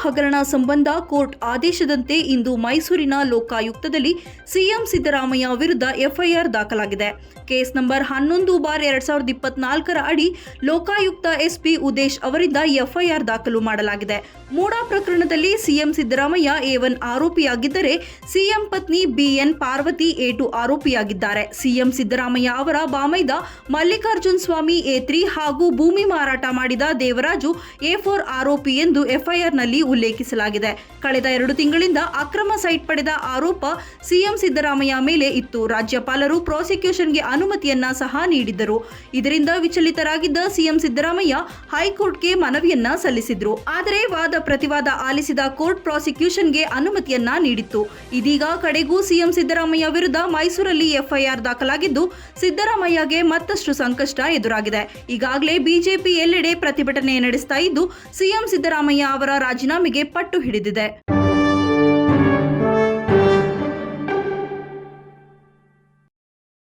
ಹಗರಣ ಸಂಬಂಧ ಕೋರ್ಟ್ ಆದೇಶದಂತೆ ಇಂದು ಮೈಸೂರಿನ ಲೋಕಾಯುಕ್ತದಲ್ಲಿ ಸಿಎಂ ಸಿದ್ದರಾಮಯ್ಯ ವಿರುದ್ಧ ಎಫ್ಐಆರ್ ದಾಖಲಾಗಿದೆ. ಕೇಸ್ ನಂಬರ್ 11/2024 ಅಡಿ ಲೋಕಾಯುಕ್ತ ಎಸ್ಪಿ ಉದೇಶ್ ಅವರಿಂದ ಎಫ್ಐಆರ್ ದಾಖಲು ಮಾಡಲಾಗಿದೆ. ಮೂಡಾ ಪ್ರಕರಣದಲ್ಲಿ ಸಿಎಂ ಸಿದ್ದರಾಮಯ್ಯ A1 ಆರೋಪಿಯಾಗಿದ್ದರೆ ಸಿಎಂ ಪತ್ನಿ BN ಪಾರ್ವತಿ A2 ಆರೋಪಿಯಾಗಿದ್ದಾರೆ. ಸಿಎಂ ಸಿದ್ದರಾಮಯ್ಯ ಅವರ ಬಾಮೈದ ಮಲ್ಲಿಕಾರ್ಜುನ್ ಸ್ವಾಮಿ A3 ಹಾಗೂ ಭೂಮಿ ಮಾರಾಟ ಮಾಡಿದ ದೇವರಾಜು A4 ಆರೋಪಿ ಎಂದು ಎಫ್ಐಆರ್ನಲ್ಲಿ ಉಲ್ಲೇಖಿಸಲಾಗಿದೆ. ಕಳೆದ 2 ತಿಂಗಳಿಂದ ಅಕ್ರಮ ಸೈಟ್ ಪಡೆದ ಆರೋಪ ಸಿಎಂ ಸಿದ್ದರಾಮಯ್ಯ ಮೇಲೆ ಇತ್ತು. ರಾಜ್ಯಪಾಲರು ಪ್ರಾಸಿಕ್ಯೂಷನ್ಗೆ ಅನುಮತಿಯನ್ನ ಸಹ ನೀಡಿದ್ದರು. ಇದರಿಂದ ವಿಚಲಿತರಾಗಿದ್ದ ಸಿಎಂ ಸಿದ್ದರಾಮಯ್ಯ ಹೈಕೋರ್ಟ್ಗೆ ಮನವಿಯನ್ನ ಸಲ್ಲಿಸಿದ್ರು. ಆದರೆ ವಾದ ಪ್ರತಿವಾದ ಆಲಿಸಿದ ಕೋರ್ಟ್ ಪ್ರಾಸಿಕ್ಯೂಷನ್ಗೆ ಅನುಮತಿಯನ್ನ ನೀಡಿತ್ತು. ಇದೀಗ ಕಡೆಗೂ ಸಿಎಂ ಸಿದ್ದರಾಮಯ್ಯ ವಿರುದ್ಧ ಮೈಸೂರಲ್ಲಿ ಎಫ್ಐಆರ್ ದಾಖಲಾಗಿದ್ದು ಸಿದ್ದರಾಮಯ್ಯಗೆ ಮತ್ತಷ್ಟು ಸಂಕಷ್ಟ ಎದುರಾಗಿದೆ. ಈಗಾಗಲೇ ಬಿಜೆಪಿ ಎಲ್ಲೆಡೆ ಪ್ರತಿಭಟನೆ ನಡೆಸ್ತಾ ಇದ್ದು ಸಿಎಂ ಸಿದ್ದರಾಮಯ್ಯ ಅವರ ರಾಜೀನಾಮೆಗೆ ಪಟ್ಟು ಹಿಡಿದಿದೆ.